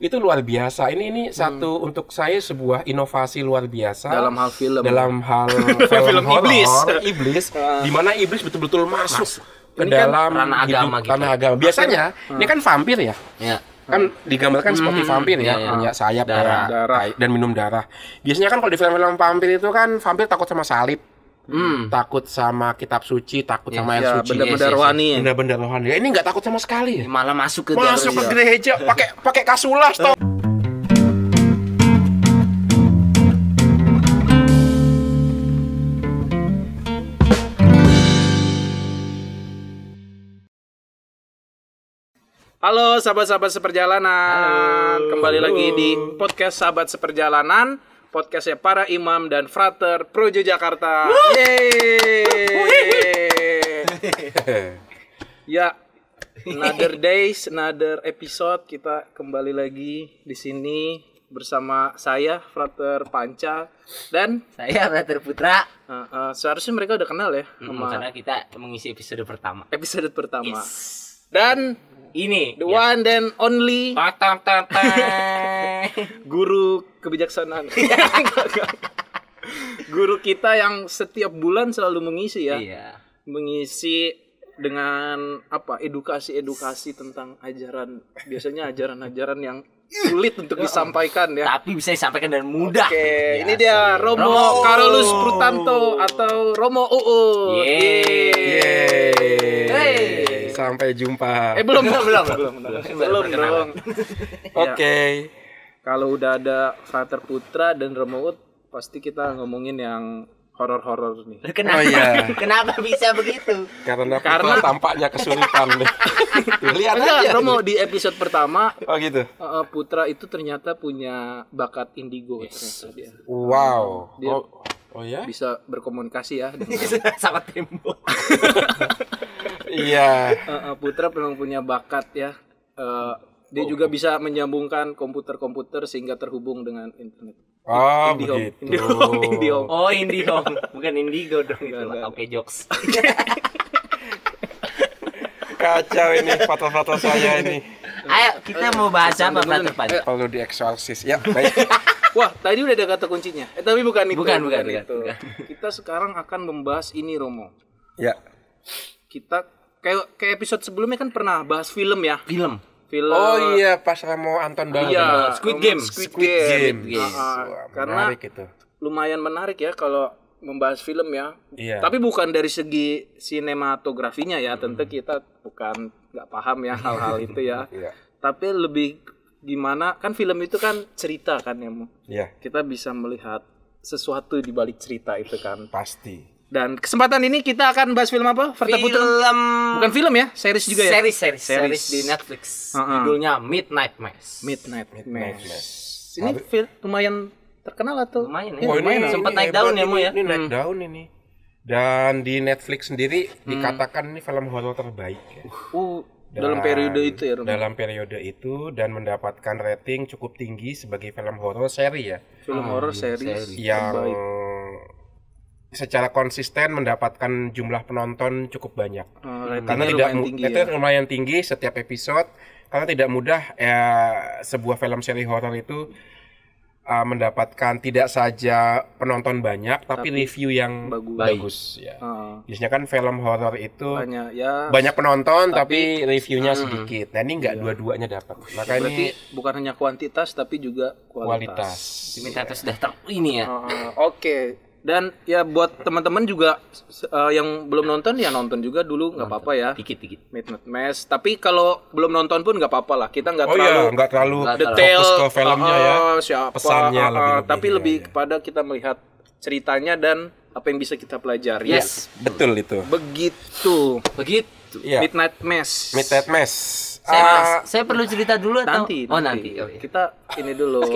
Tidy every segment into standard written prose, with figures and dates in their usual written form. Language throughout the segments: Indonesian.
itu luar biasa. Ini satu untuk saya sebuah inovasi luar biasa dalam hal film. Dalam hal film iblis, di mana iblis betul-betul masuk ke Ini kan dalam ranah hidup agama gitu. ranah agama. Biasanya ini kan vampir ya. Ya. Kan digambarkan seperti vampir ya, punya sayap, darah. dan minum darah. Biasanya kan kalau di film-film vampir itu kan vampir takut sama salib. Takut sama kitab suci, takut sama air suci. Benda-benda rohani. Benda-benda rohani. Ya, ini nggak takut sama sekali ya. Malah masuk ke Gereja pakai kasulas toh. Halo sahabat-sahabat seperjalanan. Kembali lagi di podcast Sahabat Seperjalanan, podcastnya para imam dan frater Projo Jakarta. Yeay. Ya, another days, another episode, kita kembali lagi di sini bersama saya frater Panca dan saya Frater Putra. seharusnya mereka udah kenal ya Karena kita mengisi episode pertama. episode pertama. Dan Ini the one and only guru kebijaksanaan. Guru kita yang setiap bulan selalu mengisi ya. Iya. Mengisi dengan apa? Edukasi tentang ajaran. Biasanya ajaran-ajaran yang sulit untuk disampaikan ya. Tapi bisa disampaikan dengan mudah. Oke, ini dia Romo Carolus Prutanto atau Romo UU. Yeay. Sampai jumpa. Belum dong. Oke. Kalau udah ada Frater Putra dan Romo Ut, pasti kita ngomongin yang horor-horor nih. Kenapa? Oh, iya. Kenapa bisa begitu? Karena tampaknya kesulitan deh. Lihat aja. Romo di episode pertama, Oh gitu. Putra itu ternyata punya bakat indigo ternyata dia. Wow. Dia Oh ya? bisa berkomunikasi ya dengan Sama tembok. Iya. Putra memang punya bakat ya. Dia juga bisa menyambungkan komputer-komputer sehingga terhubung dengan internet. Oh IndiHome. begitu. IndiHome. Oh, IndiHome. Bukan Indigo dong itu. Oke, jokes. Kacau ini foto-foto saya ini. Ayo, kita mau bahas apa Frater Panca? Perlu dieksorsis. Ya, baik. Wah, tadi udah ada kata kuncinya. Tapi bukan itu. Bukan itu. bukan. Kita sekarang akan membahas ini, Romo. Ya. Kita kayak episode sebelumnya kan pernah bahas film ya. Film. Oh iya, pas Ramo Anton baru. Iya, Squid Game. Squid Game. Karena Menarik itu. lumayan menarik ya kalau membahas film ya. Iya. Tapi bukan dari segi sinematografinya ya. Tentu kita nggak paham ya hal-hal itu ya. Iya. Tapi lebih gimana kan film itu kan cerita kan ya. Iya, Kita bisa melihat sesuatu di balik cerita itu kan. pasti. Dan kesempatan ini kita akan bahas film apa? Frater Putra? Bukan film ya, series juga ya. Series di Netflix. Judulnya Midnight Mass. Midnight Mass. Ini film lumayan terkenal atau? Lumayan Oh, ya. ini Sempat naik daun ya, Mo ya. Ini naik daun ini. Dan di Netflix sendiri dikatakan ini film horor terbaik ya. Dalam periode itu ya, Romo? Dalam periode itu dan mendapatkan rating cukup tinggi sebagai film horor seri ya. Film horor series Yang terbaik. secara konsisten mendapatkan jumlah penonton cukup banyak. Karena Ratingnya lumayan tinggi itu ya. lumayan tinggi setiap episode. Karena tidak mudah sebuah film seri horor itu mendapatkan tidak saja penonton banyak tapi review yang bagus ya. Biasanya kan film horor itu banyak penonton tapi reviewnya sedikit. Nah, ini enggak dua-duanya dapat. Maka Berarti ini bukan hanya kuantitas tapi juga kualitas. Diminta tes sudah ini ya. Oke. Dan ya buat teman-teman juga yang belum nonton ya nonton juga dulu nggak apa-apa ya. Dikit-dikit. Midnight Mass. Tapi kalau belum nonton pun nggak apa-apa lah. Kita nggak nggak terlalu detail fokus ke filmnya ya. Siapa, Pesannya tapi lebih kepada kita melihat ceritanya dan apa yang bisa kita pelajari. Yes. Betul itu. Begitu. Iya. Midnight Mass. Midnight Mass. Saya perlu cerita dulu atau? Nanti. Nanti. Kita ini dulu.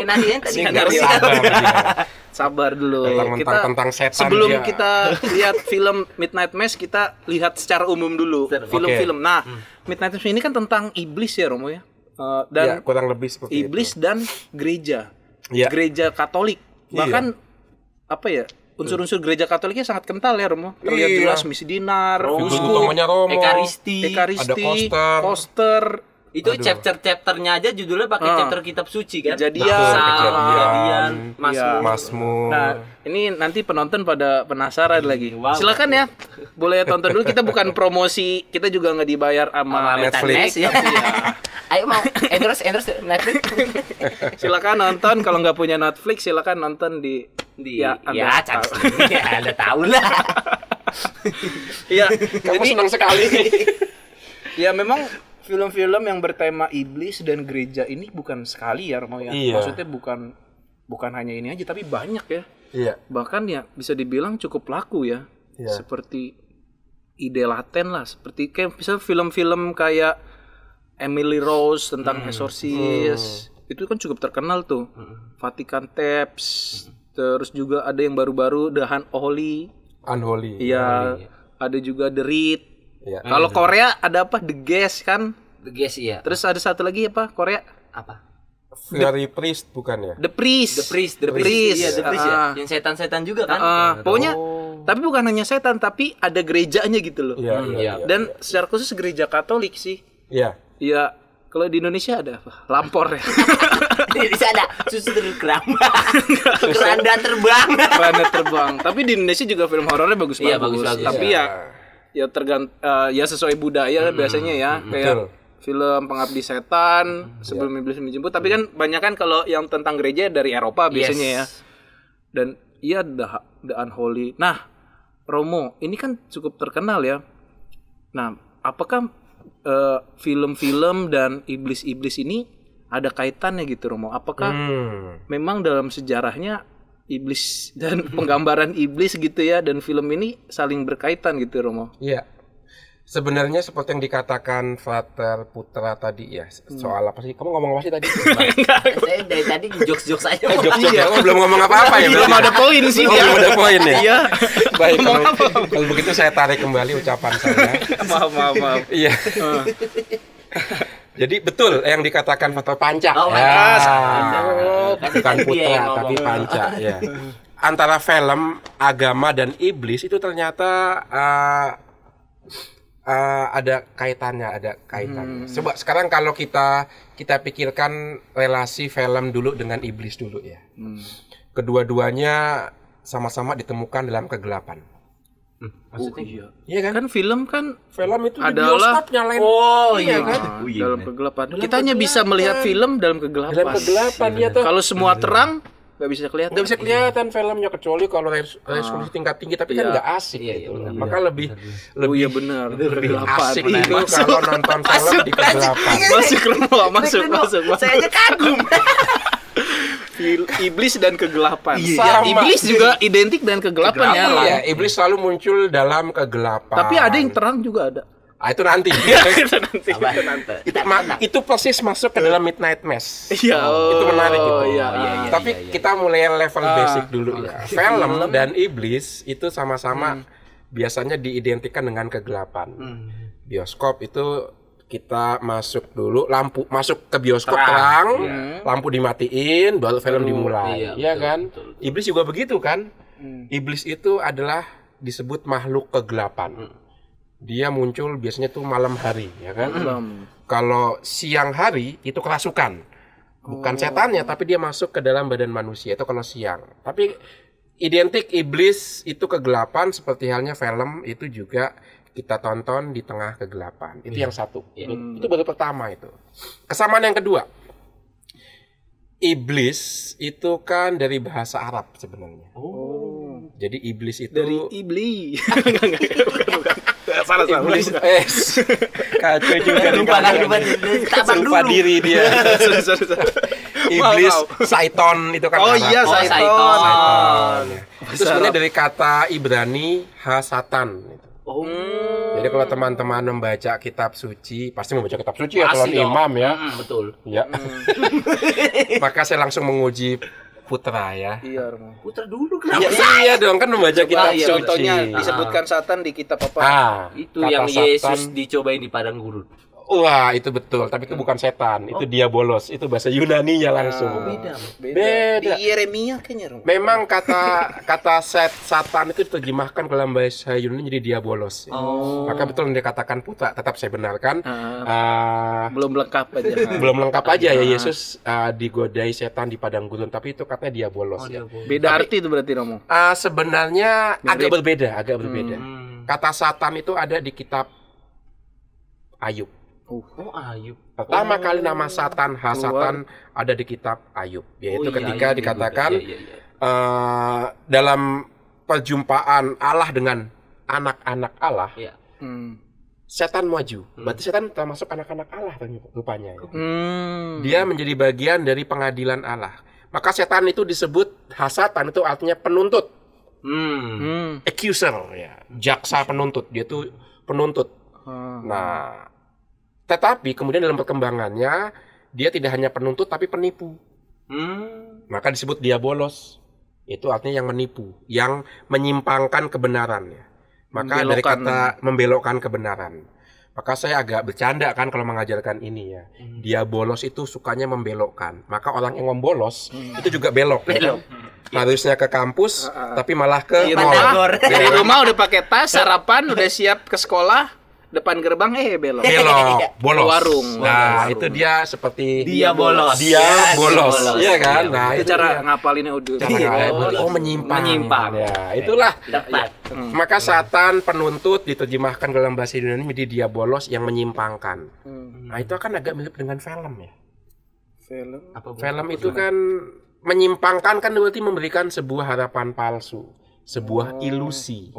Sabar dulu. Tentang setan. Sebelum kita lihat film Midnight Mass, kita lihat secara umum dulu film-film. Nah, Midnight Mass ini kan tentang iblis ya, Romo ya. Dan kurang lebih seperti iblis dan gereja. Ya. Gereja Katolik. Bahkan apa ya? Unsur-unsur gereja Katoliknya sangat kental ya, Romo. Terlihat jelas misi dinar, utamanya Romo, Ekaristi, ada Koster, Itu chapter-chapternya aja judulnya pakai chapter kitab suci kan? Kejadian, Mazmur. Nah, ini nanti penonton pada penasaran lagi. Silakan ya. Boleh tonton dulu. Kita bukan promosi, kita juga nggak dibayar sama Netflix ya. Tapi ya, Ayo mau endorse Netflix. silakan nonton. Kalau nggak punya Netflix, silakan nonton di Anda tahu lah. Iya, Kamu jadi senang sekali. ya memang film-film yang bertema iblis dan gereja ini bukan sekali ya, Romo ya. Iya. Maksudnya bukan hanya ini aja, tapi banyak ya. Iya. Bahkan ya bisa dibilang cukup laku ya. Iya. Seperti ide laten lah, seperti kayak misalnya film-film kayak Emily Rose tentang Exorcist. Itu kan cukup terkenal tuh. Vatican Tapes. Terus juga ada yang baru-baru The Unholy. Iya. Ada juga The Read. Iya. Kalau Korea ada apa? The Guest kan? The Guest iya. Terus ada satu lagi apa? Korea? Apa? Very Priest bukan ya? The Priest. The Priest. Iya, The Priest ya. Yang setan-setan juga kan? Pokoknya tapi bukan hanya setan, tapi ada gerejanya gitu loh. Iya. Dan secara khusus gereja Katolik sih. Iya. Iya. Kalau di Indonesia ada apa? Lampor ya. Di sana susu keranda terbang. Keranda terbang. Tapi di Indonesia juga film horornya bagus. Iya, bagus. Tapi ya ya sesuai budaya biasanya ya. Kayak film Pengabdi Setan, Sebelum Iblis Menjemput. Tapi kan banyak kan kalau yang tentang gereja dari Eropa biasanya ya. Dan iya The Unholy. Nah, Romo, ini kan cukup terkenal ya. Nah, apakah film-film dan iblis-iblis ini ada kaitannya gitu, Romo? Apakah memang dalam sejarahnya iblis dan penggambaran iblis gitu ya, dan film ini saling berkaitan gitu, Romo? Iya. Sebenarnya seperti yang dikatakan Frater Putra tadi ya, soal apa sih? Kamu ngomong apa sih tadi? Saya dari tadi jokes aja. Kamu belum ngomong apa-apa ya? Belum ada poin sih. Belum ada poin ya? Iya. Baik, kalau begitu saya tarik kembali ucapan saya. Maaf. Iya. Jadi betul yang dikatakan Frater Panca. Bukan Putra tapi Panca ya. Antara film, agama dan iblis itu ternyata ada kaitannya. Coba sekarang kalau kita pikirkan relasi film dulu dengan iblis dulu ya. Kedua-duanya sama-sama ditemukan dalam kegelapan. Maksudnya iya kan film itu adalah di bioskop nyalain. Iya kan dalam kegelapan. Kita hanya bisa melihat film dalam kegelapan. Dalam kegelapan ya tuh. Kalau semua terang nggak bisa kelihatan. Nggak bisa kelihatan filmnya kecuali kalau resolusi tingkat tinggi, tapi kan nggak asik gitu. Maka lebih benar. asik itu kalau nonton film di kegelapan. Masuk. Saya aja kagum. Iblis dan kegelapan. Sama. Iblis juga identik dengan kegelapan ya. Iya, iblis selalu muncul dalam kegelapan. Tapi ada yang terang juga ada. Itu nanti. Itu persis masuk ke dalam Midnight Mass. Iya. Itu menarik gitu. Iya. Tapi kita mulai level basic dulu ya. Film dan iblis itu sama-sama biasanya diidentikan dengan kegelapan. Bioskop itu kita masuk dulu, masuk ke bioskop terang, lampu dimatiin, baru film dimulai. Iya kan? Betul. Iblis juga begitu kan? Iblis itu adalah disebut makhluk kegelapan. Dia muncul biasanya tuh malam hari, ya kan? Kalau siang hari itu kerasukan. Bukan setannya, tapi dia masuk ke dalam badan manusia itu kalau siang. Tapi identik iblis itu kegelapan, seperti halnya film itu juga kita tonton di tengah kegelapan. Itu yang satu. Itu baru pertama itu. Kesamaan yang kedua. Iblis itu kan dari bahasa Arab sebenarnya. Jadi iblis itu dari iblis. Bukan. Salah. Iblis. Kacau juga. Lupa diri dia. Iblis, Saiton itu kan Arab. Iya, Saiton. Itu sebenarnya dari kata Ibrani hasatan. Jadi kalau teman-teman membaca kitab suci, pasti membaca kitab suci ya kalau imam ya. Betul. Ya. Maka saya langsung menguji Putra ya. Iya, Putra dulu Iya dong, kan membaca kitab suci. Contohnya disebutkan Satan di kitab apa? Itu yang Yesus dicobain di padang gurun. Wah, itu betul, tapi itu bukan setan, itu diabolos, itu bahasa Yunaninya langsung. Beda. Di Yeremia kayaknya. Memang kata Satan itu diterjemahkan dalam bahasa Yunani jadi diabolos. Maka betul yang dikatakan Putra, tetap saya benarkan. Belum lengkap aja. Belum lengkap aja ya Yesus digodai setan di padang gurun, tapi itu katanya diabolos. Ya. Beda arti itu berarti Romo. Sebenarnya agak berbeda. Kata Satan itu ada di kitab Ayub. Ayub. Pertama kali nama Satan, Hasatan ada di kitab Ayub. Yaitu ketika dikatakan dalam perjumpaan Allah dengan anak-anak Allah, setan maju. Berarti setan termasuk anak-anak Allah rupanya. Dia menjadi bagian dari pengadilan Allah. Maka setan itu disebut Hasatan, itu artinya penuntut. Accuser, ya. Jaksa penuntut. Dia itu penuntut. Nah, tetapi kemudian dalam perkembangannya dia tidak hanya penuntut tapi penipu. Maka disebut diabolos. Itu artinya yang menipu, yang menyimpangkan kebenaran ya. Maka dari kata membelokkan kebenaran. Maka saya agak bercanda kan kalau mengajarkan ini ya. Diabolos itu sukanya membelokkan. Maka orang yang membolos itu juga belok. Harusnya ke kampus tapi malah ke mall. Dari rumah udah pakai tas, sarapan, udah siap ke sekolah. Depan gerbang belok bolos warung. Nah, itu dia seperti dia bolos. Iya kan? Nah, itu cara ngapalinnya udah. Menyimpang. Ya, itulah. Maka Satan penuntut diterjemahkan dalam bahasa Yunani menjadi dia bolos yang menyimpangkan. Nah, itu kan agak mirip dengan film ya. Film itu kan menyimpangkan kan berarti memberikan sebuah harapan palsu, sebuah ilusi.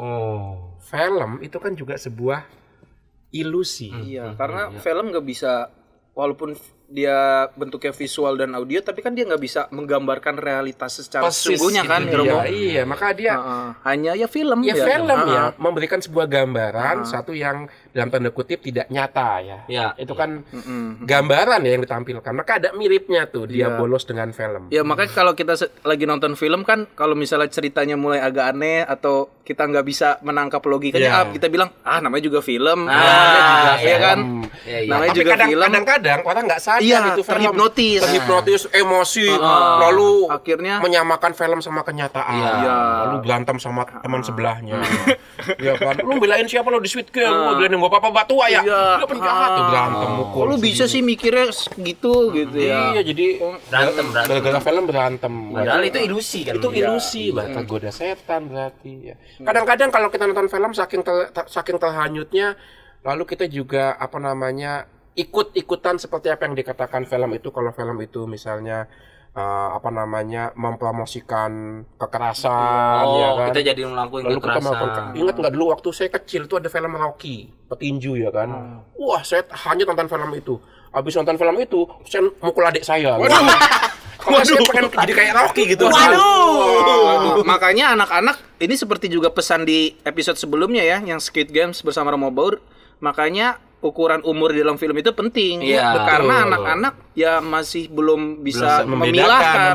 Film itu kan juga sebuah ilusi. Iya, karena film nggak bisa, walaupun dia bentuknya visual dan audio, tapi kan dia nggak bisa menggambarkan realitas secara sesungguhnya kan, Romo. Iya, maka dia hanya ya film. Ya film ya, memberikan sebuah gambaran satu yang dalam tanda kutip tidak nyata ya. Itu kan gambaran ya yang ditampilkan. Maka ada miripnya tuh dia bolos dengan film. Ya makanya kalau kita lagi nonton film kan, kalau misalnya ceritanya mulai agak aneh atau kita nggak bisa menangkap logikanya, kita bilang namanya juga film. Namanya juga kan. Namanya juga film. Kadang-kadang orang nggak sadar itu film. Terhipnotis emosi, lalu akhirnya menyamakan film sama kenyataan. Lalu berantem sama teman sebelahnya. Ya kan, lu belain siapa lo di Sweet Girl? Lu belain yang bapak batu ya. Dia penjahat tuh berantem mukul. Lu bisa sih mikirnya gitu ya. Iya, jadi berantem. Gara-gara film berantem. Padahal itu ilusi kan. Itu ilusi, bahkan goda setan berarti ya. Kadang-kadang kalau kita nonton film saking terhanyutnya, lalu kita juga ikut-ikutan seperti apa yang dikatakan film itu. Kalau film itu misalnya mempromosikan kekerasan, ya kan? Kita jadi melakukan kekerasan. Ingat nggak dulu waktu saya kecil itu ada film Rocky, petinju ya kan? Wah, saya hanya nonton film itu. Habis nonton film itu, saya mukul adik saya. Saya pengen jadi kayak Rocky gitu. Waduh. Makanya anak-anak ini seperti juga pesan di episode sebelumnya ya, yang Squid Games bersama Romo Baur. Makanya ukuran umur di dalam film itu penting karena anak-anak ya masih belum bisa memilah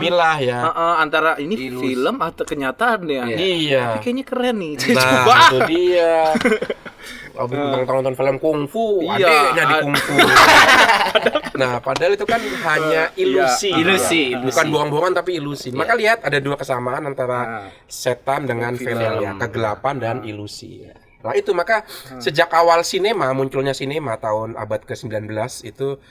antara ini film atau kenyataan ya. Tapi kayaknya keren nih. Coba. Itu dia. Nonton film kungfu, adeknya di kungfu. Nah, padahal itu kan hanya ilusi. Bukan bohong-bohongan tapi ilusi. Maka lihat ada dua kesamaan antara setan dengan film ya, kegelapan dan ilusi. Nah itu maka sejak awal munculnya sinema tahun abad ke-19 itu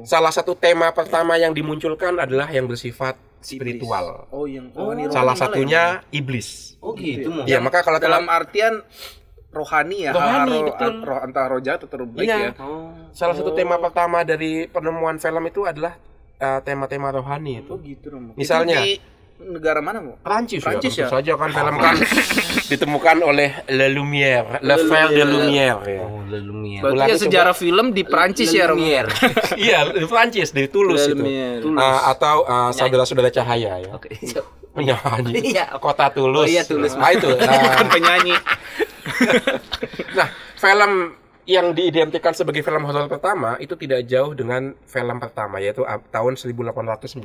salah satu tema pertama yang dimunculkan adalah yang bersifat spiritual. Salah satunya iblis. Gitu. Ya, maka kalau dalam artian rohani ya. Betul. Entah roh jahat atau roh baik ya. Salah satu tema pertama dari penemuan film itu adalah tema-tema rohani itu. Gitu, Romo. Misalnya negara mana, Bu? Prancis ya. Saja kan film kan ditemukan oleh Le Lumière, Le Frère de Lumière ya. Le Lumière. Berarti sejarah film di Prancis ya, Romière. Iya, di Prancis, dari Toulouse itu. Atau saudara-saudara cahaya ya. Penyanyi. Kota Toulouse. Toulouse. Nah, itu. Bukan penyanyi. Nah, film yang diidentikan sebagai film horor pertama itu tidak jauh dengan film pertama, yaitu tahun 1896.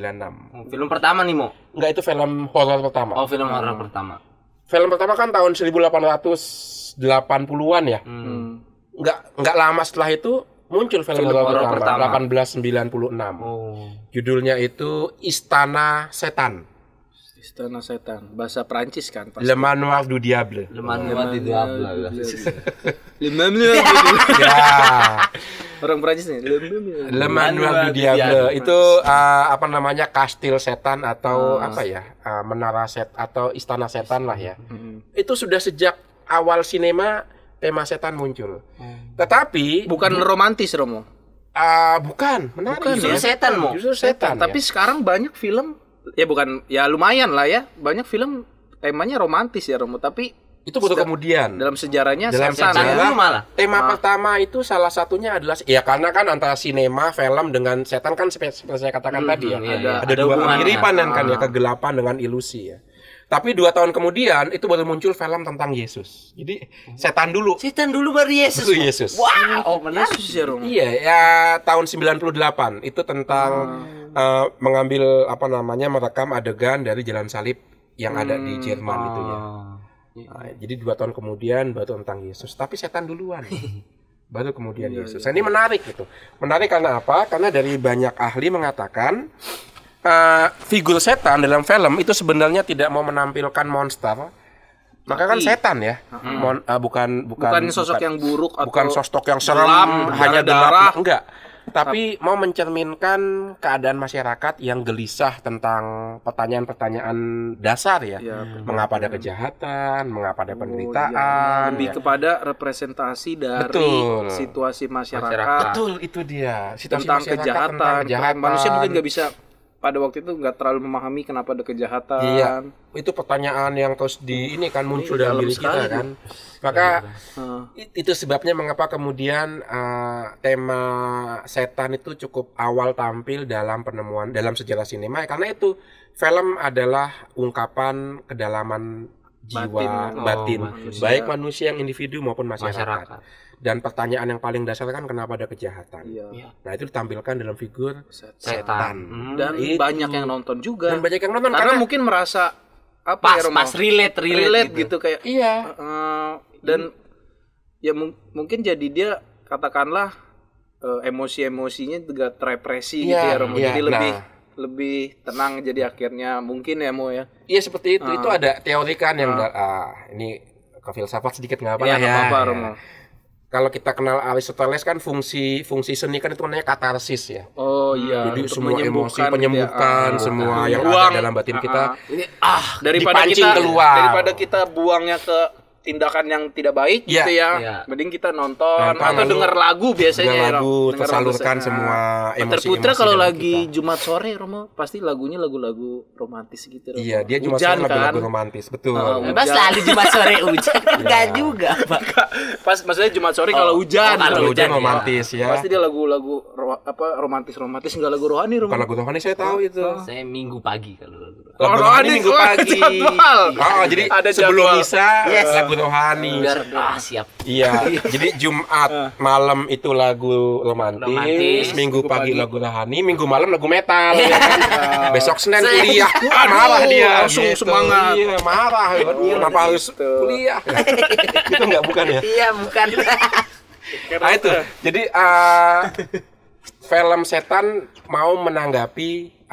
Film pertama nih, Mo? Enggak, itu film horor pertama. Film horor pertama. Film pertama kan tahun 1880-an ya. Enggak lama setelah itu Muncul film horor pertama 1896. Judulnya itu Istana Setan. Istana Setan, bahasa Prancis kan pasti. Le Manoir du Diable. Le Manoir du Diable. Le Manoir du Diable. Ya. Orang Prancis nih. Le Manoir du Diable itu kastil setan atau menara set atau istana setan lah ya. Itu sudah sejak awal sinema tema setan muncul. Tetapi bukan romantis, Romo. Bukan, menarik. Justru setan, Mo. Justru setan. Tapi sekarang banyak film lumayan lah ya. Banyak film temanya romantis ya, Romo, tapi itu butuh kemudian. Dalam sejarahnya setan malah. Tema pertama itu salah satunya adalah karena kan antara sinema, film dengan setan kan seperti saya katakan tadi ya. Ada dua kemiripan kan ya, kegelapan dengan ilusi ya. Tapi 2 tahun kemudian itu baru muncul film tentang Yesus. Jadi setan dulu baru Yesus. Itu Yesus. Wow, Yesus ya, Romo. Iya, ya tahun 98 itu tentang mengambil merekam adegan dari jalan salib yang ada di Jerman itu ya. Nah, jadi 2 tahun kemudian baru tentang Yesus, tapi setan duluan. Baru kemudian Yesus. Nah, ini menarik gitu. Menarik karena apa? Karena dari banyak ahli mengatakan figur setan dalam film itu sebenarnya tidak mau menampilkan monster. Maka kan setan ya. Bukan sosok yang buruk atau bukan sosok yang serem, hanya darah, enggak. Tapi mau mencerminkan keadaan masyarakat yang gelisah tentang pertanyaan-pertanyaan dasar ya. Mengapa ada kejahatan, mengapa ada penderitaan. Lebih kepada representasi dari situasi masyarakat. Betul, itu dia. Situasi tentang kejahatan. Manusia mungkin nggak bisa pada waktu itu nggak terlalu memahami kenapa ada kejahatan. Iya, itu pertanyaan yang terus muncul dalam diri kita kan. Maka itu sebabnya mengapa kemudian tema setan itu cukup awal tampil dalam sejarah sinema karena itu film adalah ungkapan kedalaman jiwa batin baik manusia yang individu maupun masyarakat. Dan pertanyaan yang paling dasar kan kenapa ada kejahatan. Nah, itu ditampilkan dalam figur setan. Dan banyak yang nonton juga. Dan banyak yang nonton karena mungkin merasa pas relate gitu kayak. Iya. Dan mungkin jadi dia katakanlah emosi-emosinya juga terepresi gitu ya, Romo. Jadi lebih tenang jadi akhirnya mungkin ya, Mo ya. Iya, seperti itu. Itu ada teori kan yang ini ke filsafat sedikit enggak apa-apa ya. Romo. Kalau kita kenal Aristoteles kan fungsi seni kan itu namanya katarsis ya. Oh iya. Jadi semua emosi penyembuhkan semua yang ada dalam batin kita ini daripada kita buangnya ke tindakan yang tidak baik gitu ya. Mending kita nonton atau denger lagu biasanya tersalurkan semua emosi. Putra kalau lagi Jumat sore, Romo, pasti lagunya lagu-lagu romantis gitu, Romo. Iya, dia Jumat sore lagu romantis, betul. Pas selalu Jumat sore hujan. Enggak juga, Pak. Pas maksudnya Jumat sore kalau hujan. Kalau hujan romantis ya. Pasti dia lagu-lagu romantis enggak lagu rohani, Romo. Bukan lagu rohani, saya tahu itu. Saya Minggu pagi kalau lagu rohani Minggu pagi. Jadi ada sebelum misa lagu rohani. Siap. Iya. Jadi Jumat malam itu lagu romantis, Minggu pagi lagu rohani, Minggu malam lagu metal. Ya kan? Besok Senin kuliah, marah dia. Langsung semangat. Iya, marah. Kenapa harus kuliah? Itu enggak, bukan ya? Iya, bukan. Nah itu. Jadi film setan mau menanggapi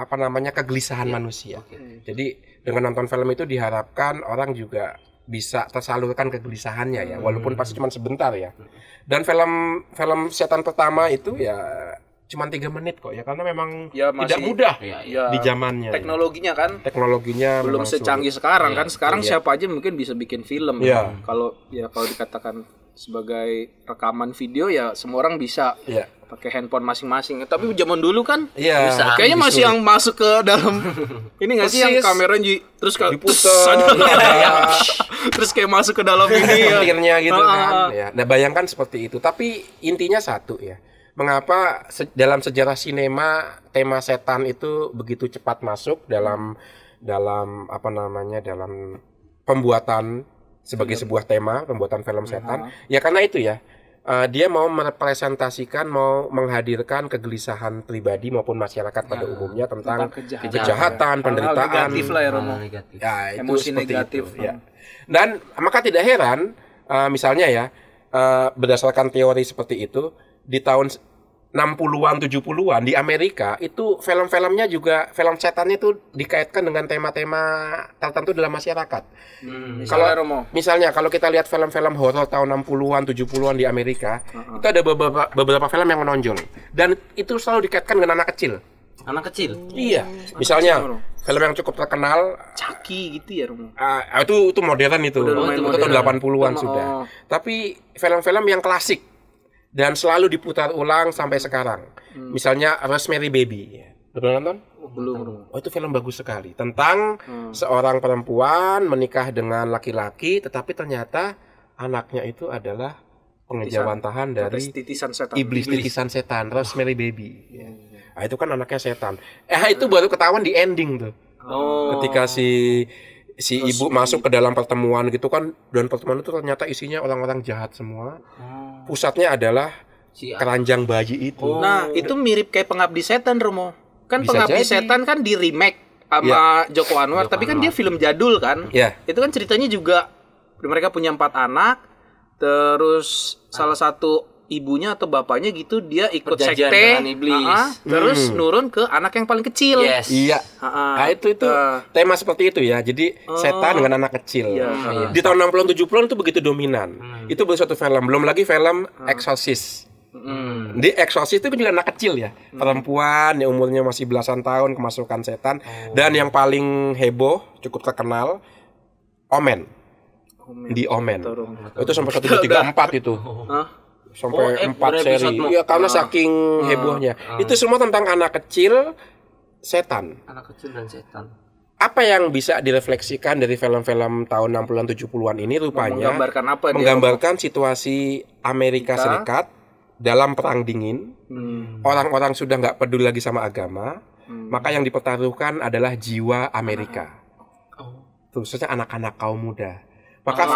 kegelisahan manusia. Jadi dengan nonton film itu diharapkan orang juga bisa tersalurkan kegelisahannya ya, walaupun pasti cuma sebentar ya. Dan film setan pertama itu ya cuma 3 menit kok ya, karena memang tidak mudah di zamannya. Teknologinya belum secanggih sekarang kan. Sekarang siapa aja mungkin bisa bikin film. Kalau dikatakan sebagai rekaman video ya semua orang bisa. Pakai handphone masing-masing. Tapi zaman dulu kan kayaknya masih yang masuk ke dalam ini nggak sih yang kameranya terus kayak diputar terus kayak masuk ke dalam ini ya gitu kan. Nah, bayangkan seperti itu. Tapi intinya satu ya. Mengapa dalam sejarah sinema tema setan itu begitu cepat masuk dalam dalam pembuatan sebagai sebuah tema, pembuatan film setan? Ya karena itu ya. Dia mau merepresentasikan, mau menghadirkan kegelisahan pribadi maupun masyarakat pada umumnya tentang kejahatan, penderitaan, negatif lah ya, Romo. Emosi negatif. Ya. Dan maka tidak heran, misalnya ya, berdasarkan teori seperti itu, di tahun 60-an 70-an di Amerika itu film-filmnya juga film setannya itu dikaitkan dengan tema-tema tertentu dalam masyarakat. Misalnya kalau kita lihat film-film horor tahun 60-an 70-an di Amerika, itu ada beberapa film yang menonjol dan itu selalu dikaitkan dengan anak kecil. Anak kecil? Iya. Misalnya film yang cukup terkenal Chucky gitu ya, Romo. Itu modern itu. Itu tahun 80-an sudah. Tapi film-film yang klasik dan selalu diputar ulang sampai sekarang. Misalnya Rosemary Baby. Udah pernah nonton? Belum. Oh, itu film bagus sekali tentang seorang perempuan menikah dengan laki-laki, tetapi ternyata anaknya itu adalah pengejawantahan dari titisan setan, Rosemary Baby. Nah, itu kan anaknya setan. Itu baru ketahuan di ending tuh. Ketika si ibu masuk ke dalam pertemuan gitu kan, dan pertemuan itu ternyata isinya orang-orang jahat semua. Pusatnya adalah keranjang bayi itu. Nah, itu mirip kayak Pengabdi Setan, Romo. Kan Pengabdi Setan kan di remake sama Joko Anwar, tapi kan dia film jadul kan. Itu kan ceritanya juga mereka punya 4 anak, terus salah satu ibunya atau bapaknya gitu dia ikut sekte, terus nurun ke anak yang paling kecil. Iya. Nah, itu tema seperti itu ya. Jadi setan dengan anak kecil. Di tahun 60-an 70-an itu begitu dominan. Itu baru satu film, belum lagi film Exorcist. Di Exorcist itu juga anak kecil ya, perempuan yang umurnya masih belasan tahun kemasukan setan. Dan yang paling heboh, cukup terkenal, Omen. Di Omen. Itu sampai 1, 2, 3, 4 itu. Sampai 4 seri. Iya, karena saking hebohnya. Itu semua tentang anak kecil setan. Anak kecil dan setan. Apa yang bisa direfleksikan dari film-film tahun 60-an 70-an ini rupanya menggambarkan situasi Amerika Serikat dalam perang dingin. Orang-orang sudah nggak peduli lagi sama agama, maka yang dipertaruhkan adalah jiwa Amerika. Khususnya anak-anak kaum muda. Maka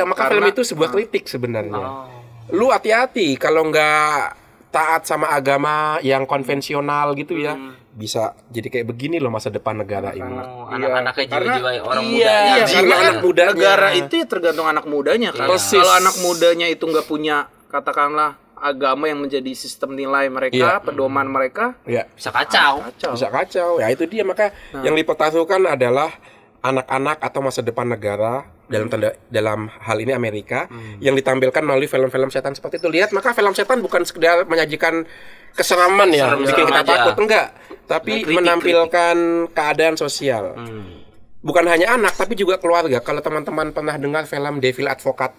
maka film itu sebuah kritik sebenarnya. Lu hati-hati kalau nggak taat sama agama yang konvensional gitu ya, bisa jadi kayak begini loh masa depan negara ini. Anak-anaknya jiwa orang muda. Jiwa anak mudanya. Negara itu ya tergantung anak mudanya kan. Kalau anak mudanya itu nggak punya katakanlah agama yang menjadi sistem nilai mereka, pedoman mereka, bisa kacau. Bisa kacau. Ya itu dia, maka yang dipertaruhkan adalah anak-anak atau masa depan negara dalam hal ini Amerika yang ditampilkan melalui film-film setan seperti itu. Lihat, maka film setan bukan sekedar menyajikan keseraman ya, bikin kita takut, enggak, tapi menampilkan keadaan sosial. Bukan hanya anak tapi juga keluarga. Kalau teman-teman pernah dengar film Devil Advocate?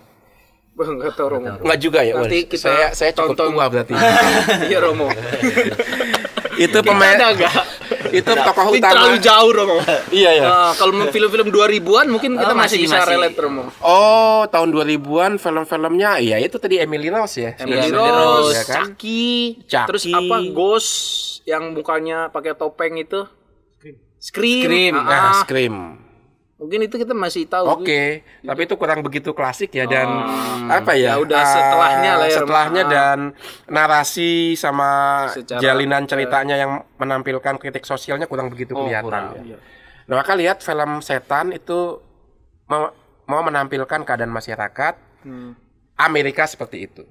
Enggak tahu, Romo. Enggak juga ya. Nanti kita saya cukup tua berarti. Iya, Romo. Itu pemain itu tokoh utama. Terlalu jauh, Romo. Iya ya. Kalau film-film 2000-an mungkin kita masih bisa relate, Romo. Oh, tahun 2000-an film-filmnya ya itu tadi Emily Rose ya. Emily Rose, ya kan? Chucky. Terus apa? Ghost yang mukanya pakai topeng itu. Scream. Scream. Mungkin itu kita masih tahu. Oke, tapi itu kurang begitu klasik ya, dan apa ya? Udah setelahnya lah ya. Setelahnya dan narasi sama jalinan ceritanya yang menampilkan kritik sosialnya kurang begitu kelihatan. Ya. Nah, maka lihat film setan itu mau menampilkan keadaan masyarakat Amerika seperti itu.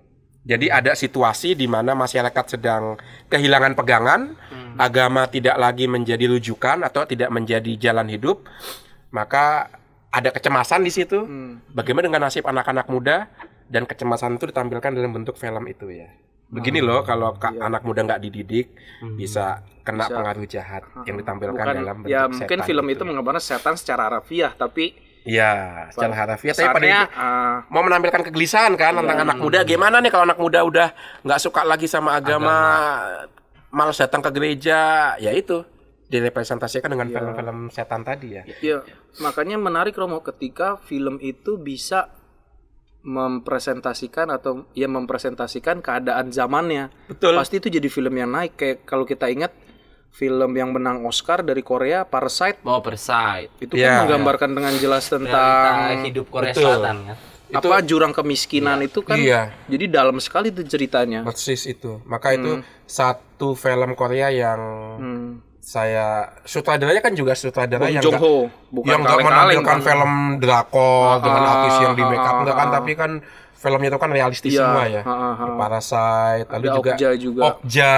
Jadi ada situasi di mana masyarakat sedang kehilangan pegangan, agama tidak lagi menjadi rujukan atau tidak menjadi jalan hidup. Maka ada kecemasan di situ. Bagaimana dengan nasib anak-anak muda, dan kecemasan itu ditampilkan dalam bentuk film itu ya. Begini loh kalau anak muda nggak dididik bisa kena pengaruh jahat yang ditampilkan dalam bentuk setan. Mungkin film itu menggambarkan setan secara harfiah, tapi secara harfiah. Tapi pada itu mau menampilkan kegelisahan kan tentang anak muda. Gimana nih kalau anak muda udah nggak suka lagi sama agama, malas datang ke gereja, ya itu direpresentasikan dengan film-film setan tadi ya. Iya, makanya menarik, Romo, ketika film itu bisa mempresentasikan keadaan zamannya. Betul. Pasti itu jadi film yang naik. Kayak kalau kita ingat film yang menang Oscar dari Korea, Parasite. Itu kan menggambarkan dengan jelas tentang hidup Korea Selatan kan. Apa jurang kemiskinan itu kan. Jadi dalam sekali itu ceritanya. Persis itu. Maka itu satu film Korea yang sutradaranya kan juga sutradara yang nggak menampilkan film drakor dengan artis yang di make up, enggak kan, tapi kan filmnya itu kan realistis semua ya. Parasite, lalu juga Okja.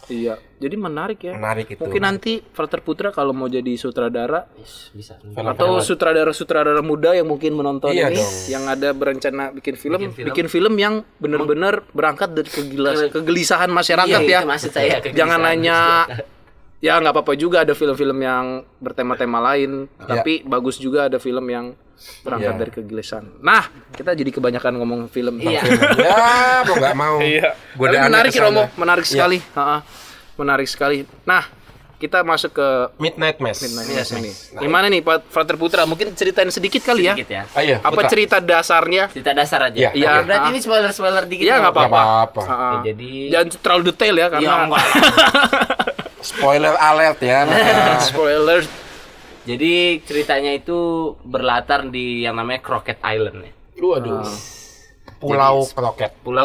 Iya, jadi menarik ya. Menarik itu. Mungkin nanti Frater Putra kalau mau jadi sutradara bisa. Atau sutradara muda yang mungkin menonton ini, yang ada berencana bikin film yang benar-benar berangkat dari kegelisahan masyarakat ya. Itu maksud saya. Jangan hanya ya nggak apa-apa juga ada film-film yang bertema-tema lain, tapi bagus juga ada film yang berangkat dari kegelisahan. Nah, kita jadi kebanyakan ngomong film. Ya, mau nggak mau. Tapi menarik Romo, menarik sekali. Menarik sekali. Nah, kita masuk ke Midnight Mass ini. Gimana nih Pak Frater Putra? Mungkin ceritain sedikit kali ya. Apa cerita dasarnya? Cerita dasar aja. Iya. Berarti ini spoiler dikit. Iya, nggak apa-apa. Jadi jangan terlalu detail ya karena spoiler alert ya. Spoiler. Jadi ceritanya itu berlatar di yang namanya Crockett Island ya. Waduh. Pulau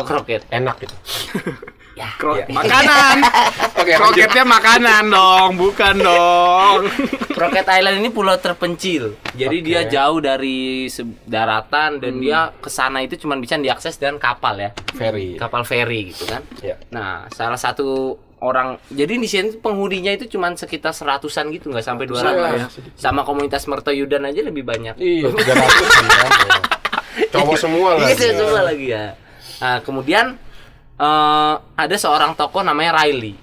Crockett. Enak gitu. Makanan. Crocketnya makanan dong, bukan dong. Crockett Island ini pulau terpencil. Jadi dia jauh dari daratan dan dia ke sana itu cuma bisa diakses dengan kapal ya. Kapal feri gitu kan. Nah, salah satu orang, jadi di sini penghuninya itu cuma sekitar 100-an gitu, nggak sampai 200 ya. Sama komunitas Mertoyudan aja lebih banyak. Iya, 300 kan. Cowok semua lagi. Iya, semua lagi ya. Nah, kemudian ada seorang tokoh namanya Riley.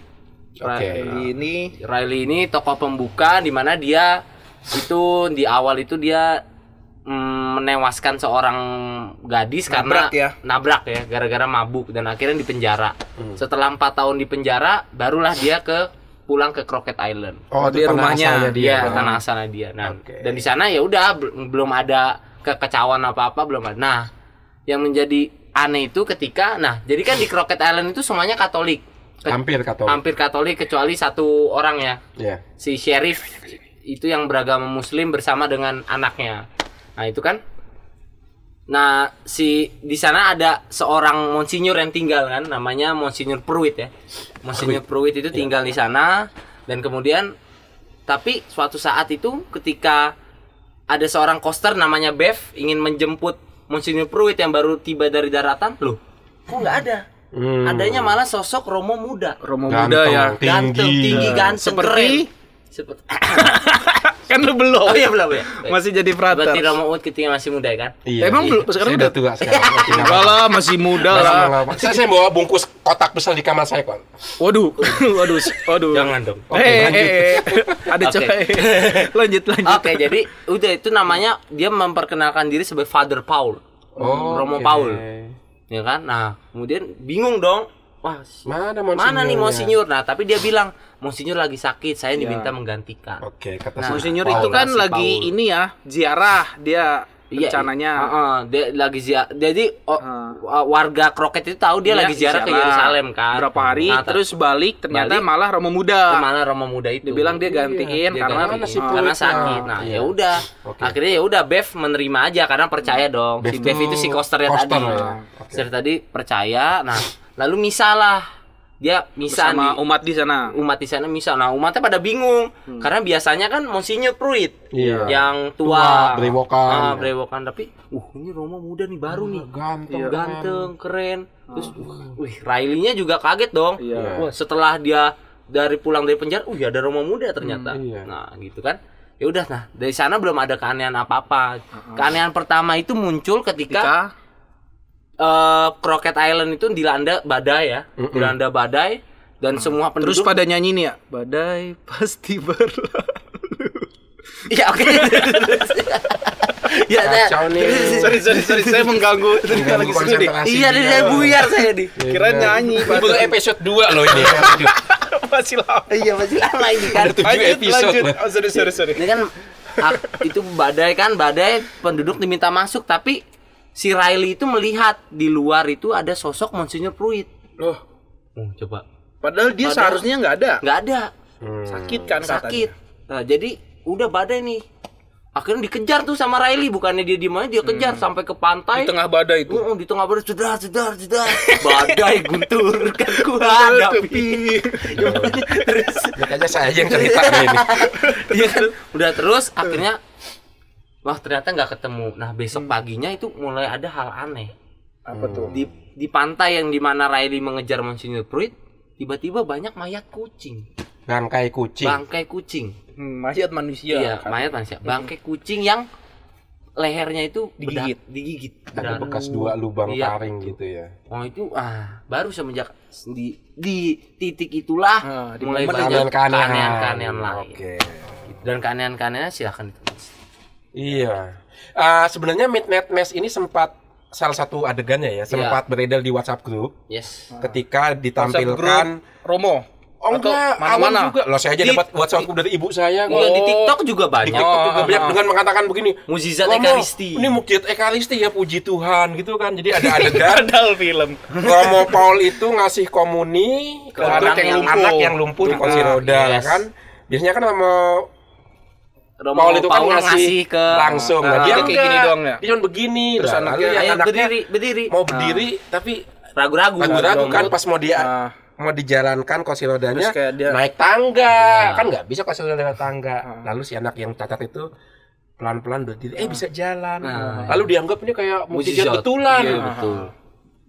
Riley ini tokoh pembuka di mana dia itu di awal itu dia menewaskan seorang gadis karena nabrak ya gara-gara mabuk dan akhirnya dipenjara. Setelah 4 tahun di penjara barulah dia pulang ke Crockett Island. Di rumahnya dia, tanah asalnya dia. Nah, dan di sana ya udah belum ada kekacauan apa-apa, belum ada. Nah, yang menjadi aneh itu ketika jadi kan di Crockett Island itu semuanya Katolik. Hampir Katolik kecuali satu orang ya. Si sheriff itu yang beragama Muslim bersama dengan anaknya. Nah, itu kan. Nah, di sana ada seorang monsinyur yang tinggal kan, namanya Monsinyur Pruitt ya. Monsinyur Pruitt itu tinggal di sana dan kemudian tapi suatu saat itu ketika ada seorang koster namanya Bev ingin menjemput Monsinyur Pruitt yang baru tiba dari daratan, loh, kok nggak ada? Adanya malah sosok Romo muda. Ganteng, tinggi, ganteng, keren. Kan lu belum. Oh iya belum ya. Masih jadi frater. Berarti Romo Ut ketika masih muda kan? Iya. Emang belum sekarang udah tua sekarang. Enggak lah, masih muda lah. Saya bawa bungkus kotak besar di kamar saya, kok. Waduh. Jangan dong. Ada coy. Lanjut. Oke, jadi udah itu namanya dia memperkenalkan diri sebagai Father Paul. Romo Paul. Ya kan? Nah, kemudian bingung dong. Wah, mana nih Monsinyur? Nah, tapi dia bilang, Monsinyur lagi sakit, saya diminta menggantikan. Kata Monsinyur itu kan lagi ini ya, ziarah dia rencananya. Dia lagi ziarah. Jadi warga Crockett itu tahu dia lagi ziarah ke Yerusalem kan. Berapa hari terus balik ternyata malah Romo muda. Itu. Dia bilang dia gantiin karena sakit. Nah, ya udah. Akhirnya ya udah Bev menerima aja karena percaya dong. Si Bev itu si kosternya tadi. Koster tadi percaya. Nah, lalu dia misa sama umat di sana misa. Nah, umatnya pada bingung karena biasanya kan Monsinyur Pruitt yang tua brewokan tapi ini Romo muda nih baru nih ganteng keren. Terus Riley-nya juga kaget dong. Wah, setelah dia pulang dari penjara ada Romo muda ternyata. Nah, gitu kan. Ya udah, nah dari sana belum ada keanehan apa-apa. Keanehan pertama itu muncul ketika Crockett Island itu dilanda badai ya. Dilanda badai dan semua penduduk terus pada nyanyi nih ya, badai pasti berlalu. Iya, oke. Ya, sorry saya mengganggu. Tadi lagi seru nih. Iya, saya buyar saya nih. Kira nyanyi. Baru episode 2 loh ini. Masih lama. Iya, masih lama ini kan. 7 episode. Sorry. Ini kan itu badai penduduk diminta masuk tapi si Riley itu melihat di luar itu ada sosok Monsinyur Pruitt. Coba. Padahal dia seharusnya nggak ada. Sakit kan katanya. Nah, jadi udah badai nih. Akhirnya dikejar tuh sama Riley, bukannya dia di mana, dia kejar sampai ke pantai. Di tengah badai itu. Di tengah badai sudah. Badai guntur kan gua hadapi. Makanya saya aja yang cerita ini. Iya kan? Udah terus akhirnya wah ternyata nggak ketemu. Nah besok paginya itu mulai ada hal aneh. Apa tuh? Di pantai yang dimana Riley mengejar Monsignor Pruitt, tiba-tiba banyak mayat kucing. Bangkai kucing. Mayat manusia. Iya, mayat manusia. Bangkai kucing yang lehernya itu digigit. Ada bekas 2 lubang taring gitu ya. Oh itu baru semenjak di titik itulah mulai banyak keanehan-keanehan lain. Oke. Dan keanehan-keanehan silahkan ditulis. Iya. Sebenarnya Midnight Mass ini sempat salah satu adegannya ya, sempat beredar di WhatsApp group. Yes. Ketika ditampilkan Romo. Oh enggak, awal juga. Loh saya aja dapat WhatsApp dari ibu saya kok. Di TikTok juga banyak. Di TikTok juga banyak dengan mengatakan begini, mukjizat Ekaristi. Ini mukjizat Ekaristi ya, puji Tuhan gitu kan. Jadi ada adegan film. Romo Paul itu ngasih komuni ke anak yang lumpuh di kursi roda kan. Biasanya kan Romo Paul itu kan ngasih ke langsung. Dia kayak gini doang ya. Dia cuma begini. Terus anaknya berdiri. Mau berdiri tapi ragu-ragu kan pas mau dijalankan kursi rodanya naik tangga kan nggak bisa kursi roda naik tangga. Lalu si anak yang cacat itu pelan-pelan berdiri bisa jalan. Lalu dianggap ini kayak mukjizat betulan. Betul.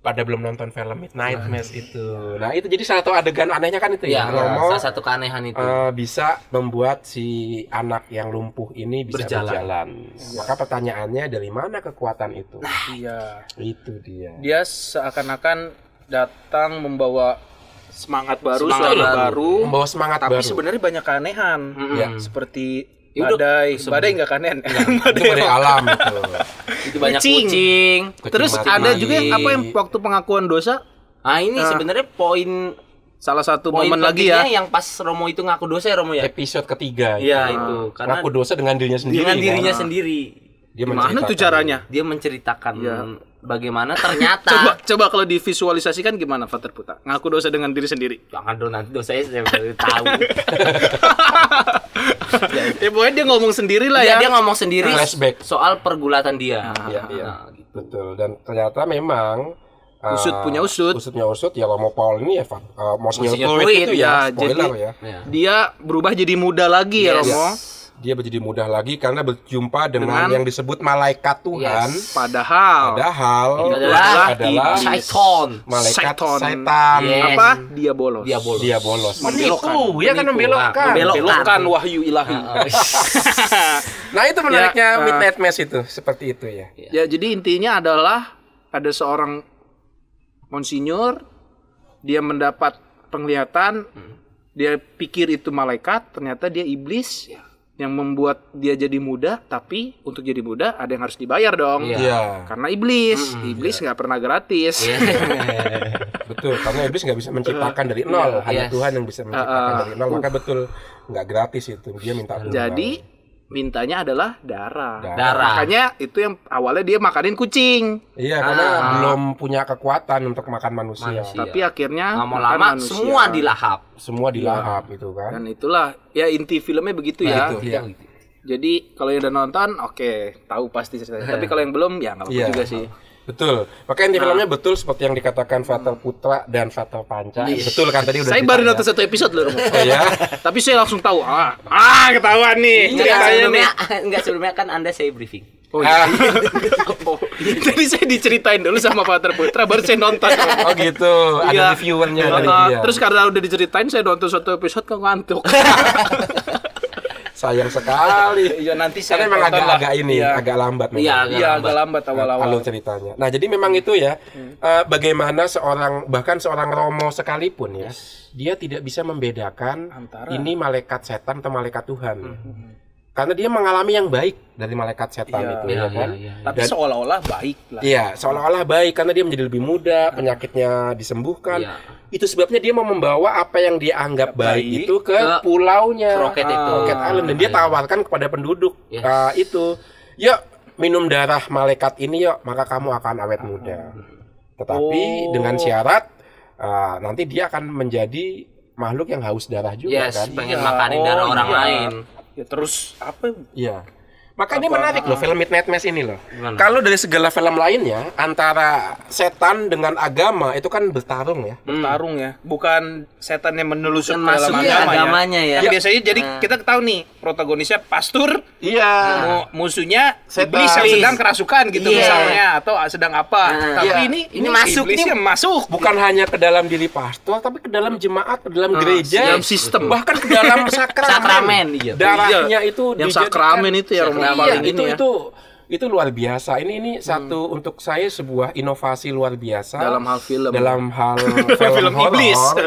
Pada belum nonton film Midnight Mass itu. Nah itu jadi salah satu adegan anehnya kan itu ya. Romo salah satu keanehan itu bisa membuat si anak yang lumpuh ini bisa berjalan. Maka pertanyaannya dari mana kekuatan itu? Iya. Itu dia. Dia seakan-akan datang membawa semangat baru, membawa semangat tapi baru. Sebenarnya banyak keanehan, seperti badai nggak keanehan, itu badai alam itu. Itu banyak kucing. Terus ada juga yang waktu pengakuan dosa. Ini sebenarnya salah satu momen lagi ya, yang pas Romo itu ngaku dosa ya Romo ya. Episode ketiga. Iya itu. Karena ngaku dosa dengan dirinya sendiri. Dengan dirinya sendiri. Gimana tuh caranya? Dia menceritakan bagaimana ternyata. Coba kalau divisualisasikan gimana Father Putra? Ngaku dosa dengan diri sendiri. Jangan dong, nanti dosanya saya tahu. Pokoknya dia ngomong sendiri lah ya. Dia ngomong sendiri flashback soal pergulatan dia. Iya. Gitu. Betul. Dan ternyata memang usutnya usut ya Romo Paul ini ya Monsignor Pruitt itu ya. Spoiler ya. Dia berubah jadi muda lagi ya Romo. Dia menjadi mudah lagi karena berjumpa dengan yang disebut malaikat Tuhan. Padahal adalah syaitan. Malaikat setan. Apa? Dia bolos. Menipu, ya kan membelokkan wahyu ilahi. Nah, itu menariknya Midnight Mass itu, seperti itu ya. Ya, jadi intinya adalah ada seorang Monsinyur, dia mendapat penglihatan, dia pikir itu malaikat, ternyata dia iblis. Yang membuat dia jadi muda, tapi untuk jadi muda ada yang harus dibayar dong. Karena iblis nggak pernah gratis. Betul, karena iblis nggak bisa menciptakan dari nol, hanya Tuhan yang bisa menciptakan dari nol, maka betul nggak gratis itu, dia minta tumbal. Jadi mintanya adalah darah. Makanya itu yang awalnya dia makanin kucing. Iya, karena belum punya kekuatan untuk makan manusia. Tapi akhirnya lama-lama semua dilahap itu kan. Dan itulah ya inti filmnya begitu ya. Jadi kalau yang udah nonton, tahu pasti ceritanya. Tapi kalau yang belum ya nggak apa-apa juga sih. Betul. Makanya inti filmnya betul seperti yang dikatakan Father Putra dan Father Panca. Betul kan tadi udah. Saya baru nonton 1 episode loh. Tapi saya langsung tahu. Ketahuan nih. Sebelumnya kan Anda saya briefing. Jadi saya diceritain dulu sama Father Putra baru saya nonton. Oh gitu. Ada reviewernya dari dia. Terus karena udah diceritain saya nonton 1 episode kok ngantuk. Sayang sekali. Iya nanti saya memang agak lambat memang. Iya, agak lambat awal-awal. Alur ceritanya. Nah, jadi memang itu ya bagaimana bahkan seorang Romo sekalipun ya, dia tidak bisa membedakan antara ini malaikat setan atau malaikat Tuhan. Karena dia mengalami yang baik dari malaikat setan itu ya kan. Tapi seolah-olah baik lah. Iya, seolah-olah baik karena dia menjadi lebih muda, penyakitnya disembuhkan. Itu sebabnya dia mau membawa apa yang dia anggap baik itu ke pulaunya Crockett Island, dan dia tawarkan kepada penduduk itu, yuk minum darah malaikat ini yuk, maka kamu akan awet muda. Tetapi dengan syarat nanti dia akan menjadi makhluk yang haus darah juga kan. Pengen makanin darah orang lain. Ya terus apa? Iya. Maka ini menarik loh film Midnight Mass ini loh. Kalau dari segala film lainnya antara setan dengan agama itu kan bertarung ya. Bukan setan yang menelusur ke dalam agamanya ya. Biasanya jadi kita tahu nih protagonisnya pastor, musuhnya setan. iblis yang sedang kerasukan gitu misalnya, atau sedang apa. Tapi ini masuk, iblisnya masuk. Bukan hanya ke dalam diri pastor, tapi ke dalam jemaat, ke dalam gereja, dalam sistem, bahkan ke dalam sakramen. Darahnya itu yang sakramen itu ya, itu luar biasa. Ini satu untuk saya sebuah inovasi luar biasa dalam hal film. Dalam hal film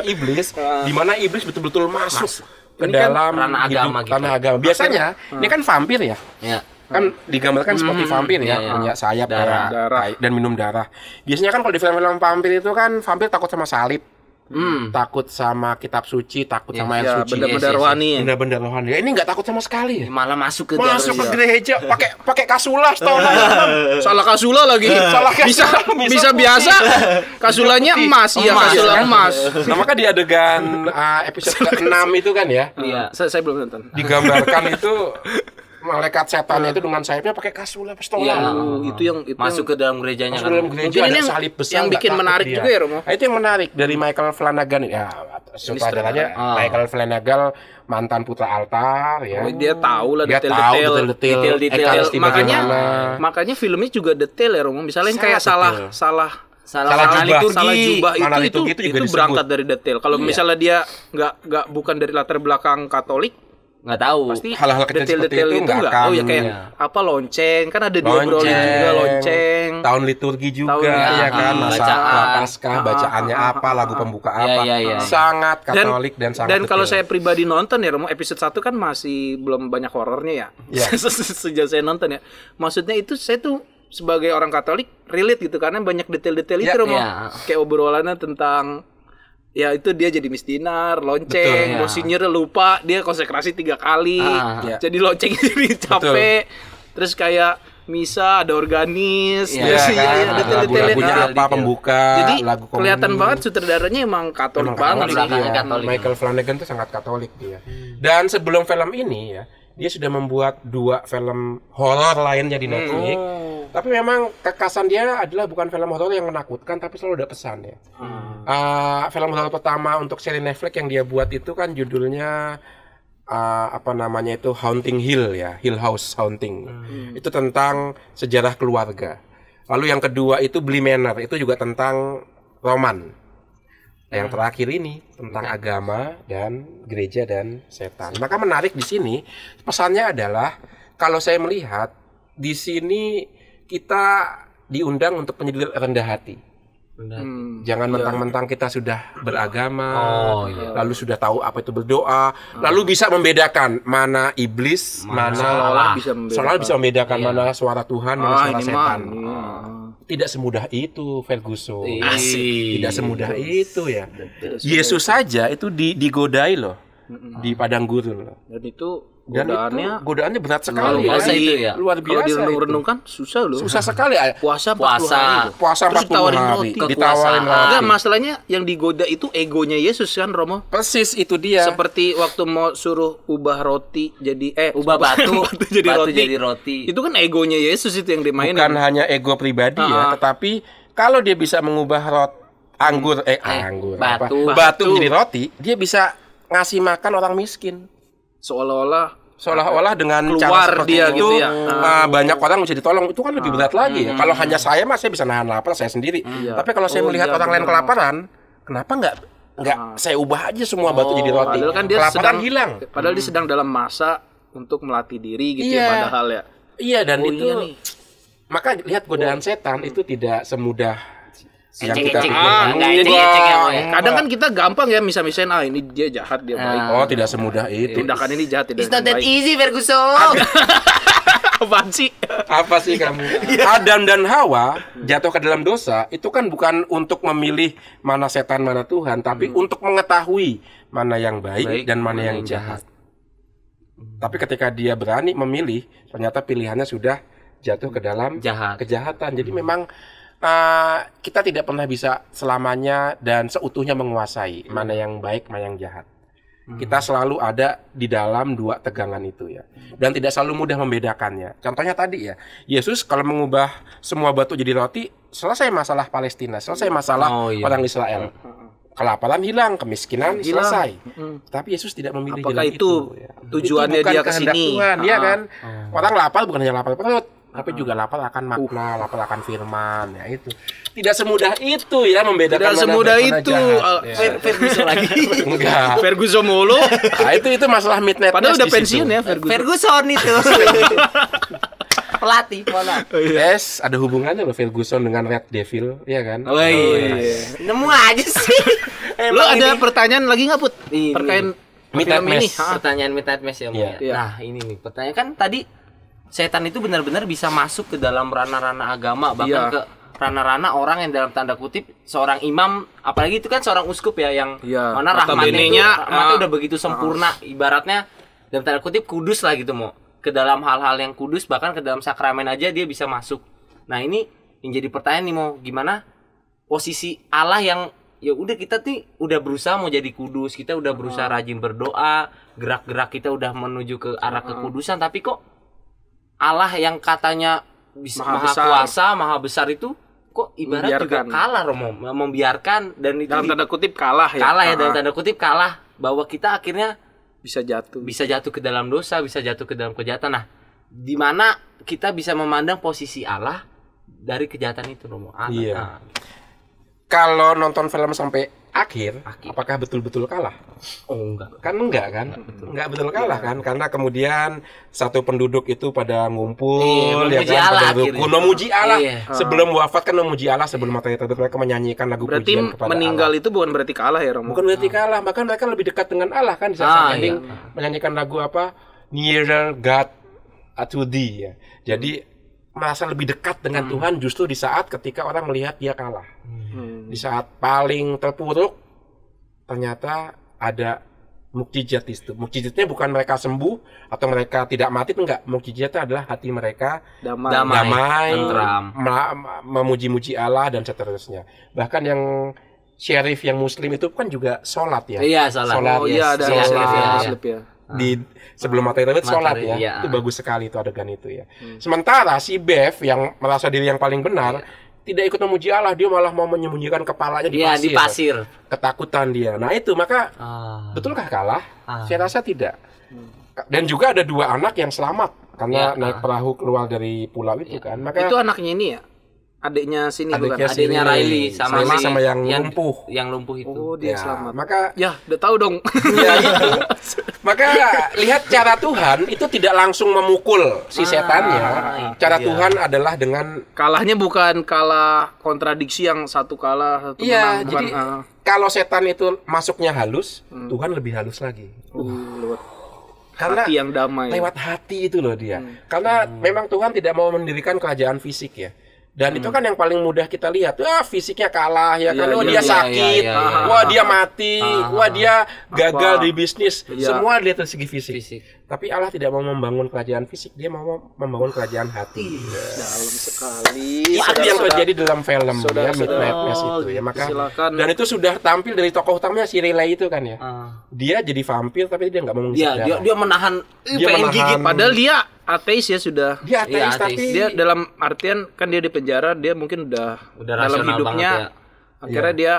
iblis, di mana iblis betul-betul masuk ke dalam ranah agama gitu. Ranah agama. Biasanya ini kan vampir ya. Kan digambarkan seperti vampir ya, punya sayap, darah, dan minum darah. Biasanya kan kalau di film-film vampir itu kan vampir takut sama salib. Takut sama kitab suci, takut sama air suci, benda-benda rohani. Benda-benda rohani. Ini nggak takut sama sekali. Malah masuk ke gereja, pakai kasula, salah kasula lagi. Bisa biasa. Kasulanya emas, kasula emas. Nah, maka di adegan episode ke-6 itu kan ya. Iya, saya belum nonton. Digambarkan itu malaikat setannya itu dengan sayapnya pakai kasula pistola. Itu masuk ke dalam gerejanya kan. Dalam gereja ada salib besar. Yang bikin menarik juga ya, Romo. Itu yang menarik dari Michael Flanagan ya. Sutradaranya Michael Flanagan, mantan putra altar ya. Dia tahu lah detail-detail. Makanya filmnya juga detail ya, Romo. Misalnya kayak salah jubah itu berangkat dari detail. Kalau misalnya dia bukan dari latar belakang Katolik, nggak tahu pasti hal-hal detail-detail itu nggak akan ya kayak apa lonceng kan ada diobrolin juga lonceng tahun liturgi juga ya kan masa Paskah bacaannya apa lagu pembuka apa sangat Katolik dan sangat kalau saya pribadi nonton ya Romo episode 1 kan masih belum banyak horornya ya sejak saya nonton ya maksudnya itu saya tuh sebagai orang Katolik relate gitu karena banyak detail-detail itu Romo kayak obrolannya tentang ya itu dia jadi misdinar, lonceng, Monsinyur lupa, dia konsekrasi 3 kali, jadi lonceng jadi capek, terus kayak misa ada organis, lagu-lagunya apa pembuka, jadi lagu kelihatan banget sutradaranya emang Katolik banget, Michael Flanagan tuh sangat Katolik dia. Dan sebelum film ini ya, dia sudah membuat 2 film horor lainnya di Netflix. Tapi memang kekasan dia adalah bukan film horor yang menakutkan, tapi selalu ada pesan ya. Film horor pertama untuk seri Netflix yang dia buat itu kan judulnya itu Haunting Hill ya, Hill House Haunting. Itu tentang sejarah keluarga. Lalu yang kedua itu Bly Manor, itu juga tentang roman. Yang terakhir ini tentang agama dan gereja dan setan. Maka menarik di sini pesannya adalah kalau saya melihat di sini kita diundang untuk menjadi rendah hati. Jangan mentang-mentang kita sudah beragama, lalu sudah tahu apa itu berdoa, lalu bisa membedakan mana iblis, mana seolah bisa membedakan mana suara Tuhan, mana suara setan. Tidak semudah itu, Ferguson. Tidak semudah itu ya. Yesus saja itu digodai loh di padang gurun loh. Dan itu godaannya berat sekali. Luar biasa. Kalau direnung-renungkan susah loh. Susah sekali. Puasa 40 hari. Ditawarin roti. Enggak, masalahnya yang digoda itu egonya Yesus kan, Romo. Persis itu dia. Seperti waktu mau suruh ubah roti jadi ubah batu jadi roti. Itu kan egonya Yesus itu yang dimainin. Bukan hanya ego pribadi ya, tetapi kalau dia bisa mengubah batu jadi roti, dia bisa ngasih makan orang miskin. Seolah-olah dengan cara seperti dia itu gitu ya. Banyak orang bisa ditolong. Itu kan lebih berat lagi ya. Kalau hanya saya bisa nahan lapar saya sendiri. Tapi kalau saya melihat orang lain kelaparan, kenapa nggak saya ubah aja semua batu jadi roti? Padahal kan dia kelaparan hilang. Padahal dia sedang dalam masa untuk melatih diri gitu ya, padahal ya. Iya dan itu maka lihat godaan setan itu tidak semudah yang kita kadang kan kita gampang ya misain ini dia jahat dia baik. Tidak semudah itu. Tindakan ini jahat tidak. It's not that easy, Ferguson. Apa sih kamu? Adam dan Hawa jatuh ke dalam dosa itu kan bukan untuk memilih mana setan mana Tuhan, tapi untuk mengetahui mana yang baik dan mana yang jahat. Tapi ketika dia berani memilih, ternyata pilihannya sudah jatuh ke dalam kejahatan. Jadi memang kita tidak pernah bisa selamanya dan seutuhnya menguasai mana yang baik, mana yang jahat. Kita selalu ada di dalam 2 tegangan itu ya. Dan tidak selalu mudah membedakannya. Contohnya tadi ya, Yesus kalau mengubah semua batu jadi roti, selesai masalah Palestina, selesai masalah orang Israel. kelaparan hilang, kemiskinan selesai. Tapi Yesus tidak memilih jalan itu. Tujuannya itu dia ke sini. Tuhan, ya kan? Orang lapar bukan hanya lapar perut, tapi juga lapar akan makna, lapar akan firman, ya itu. Tidak semudah itu ya membedakan. Tidak semudah itu. Ferguson lagi. Enggak. Ferguson mulu. Nah, itu masalah midnight. Padahal udah pensiun ya Ferguson itu. Pelatih bola. Yes, ada hubungannya loh Ferguson dengan Red Devil, ya kan? Oh iya. Nemu aja sih. Lo ada pertanyaan lagi nggak Put? Terkait Midnight Mass. Pertanyaan Midnight Mass ya. Nah ini nih pertanyaan kan tadi setan itu benar-benar bisa masuk ke dalam ranah-ranah agama, bahkan ke ranah-ranah orang yang dalam tanda kutip seorang imam, apalagi itu kan seorang uskup ya yang mana rahmatnya udah begitu sempurna, ibaratnya dalam tanda kutip kudus lah gitu, mau ke dalam hal-hal yang kudus, bahkan ke dalam sakramen aja dia bisa masuk. Nah ini yang jadi pertanyaan nih, mau gimana posisi Allah yang ya udah kita nih udah berusaha mau jadi kudus, kita udah berusaha rajin berdoa, gerak-gerak kita udah menuju ke arah kekudusan, tapi kok Allah yang katanya bisa maha kuasa, maha besar itu kok ibarat juga kalah, Romo, membiarkan, dan itu dalam tanda kutip kalah ya. Kalah ya, dalam tanda kutip kalah, bahwa kita akhirnya bisa jatuh ke dalam dosa, bisa jatuh ke dalam kejahatan. Nah, di mana kita bisa memandang posisi Allah dari kejahatan itu, Romo? Iya. Kalau nonton film sampai akhir, apakah betul-betul kalah? Oh enggak. Kan enggak kan? Enggak betul kalah kan? Karena kemudian satu penduduk itu pada ngumpul, ya kan? Pada rukun memuji Allah. Sebelum wafat kan memuji Allah, sebelum matahari terbit mereka menyanyikan lagu pujian kepada Allah. Berarti meninggal itu bukan berarti kalah ya, Romo? Bukan berarti kalah, bahkan mereka lebih dekat dengan Allah kan? Di saat ending menyanyikan lagu apa? Nearer God to Thee ya. Jadi merasa lebih dekat dengan Tuhan justru di saat ketika orang melihat dia kalah. Di saat paling terpuruk ternyata ada mukjizat itu. Mukjizatnya bukan mereka sembuh atau mereka tidak mati, enggak. Mukjizatnya adalah hati mereka damai, memuji-muji Allah dan seterusnya. Bahkan yang syarif yang muslim itu kan juga sholat ya. Iya, sholat. Oh iya, ada sholat ya. Di sebelum matahari terbit sholat ya. Itu bagus sekali itu adegan itu ya. Sementara si Bev yang merasa diri yang paling benar tidak ikut memuji Allah, dia malah mau menyembunyikan kepalanya di pasir. Ketakutan dia. Nah itu, maka betulkah kalah? Saya rasa tidak. Dan juga ada dua anak yang selamat karena naik perahu keluar dari pulau itu kan. Maka itu anaknya ini ya? Adiknya sini bukan? Adiknya Riley sama yang lumpuh. Yang lumpuh itu. Oh, dia selamat. Maka udah tahu dong. Ya gitu. Maka lihat cara Tuhan itu tidak langsung memukul si setannya. Cara Tuhan adalah dengan kalahnya bukan kalah kontradiksi yang satu kalah satu menang. Jadi kalau setan itu masuknya halus, Tuhan lebih halus lagi. Karena hati yang damai. Lewat hati itu loh dia. Karena memang Tuhan tidak mau mendirikan kerajaan fisik ya. Dan itu kan yang paling mudah kita lihat. Wah, fisiknya kalah ya kan. Dia sakit. Wah, dia mati. Wah, dia gagal di bisnis. Semua dilihat dari segi fisik. Tapi Allah tidak mau membangun kerajaan fisik, dia mau membangun kerajaan hati. Dalam sekali. Itu yang terjadi dalam film ya, Midnight Mass itu ya. Maka dan itu sudah tampil dari tokoh utamanya si Riley itu kan ya. Dia jadi vampir tapi dia nggak mau mengisi darah. Dia menahan pengen gigit, padahal dia ateis ya sudah. Dia ateis tapi dia dalam artian kan dia di penjara, dia mungkin udah dalam hidupnya akhirnya dia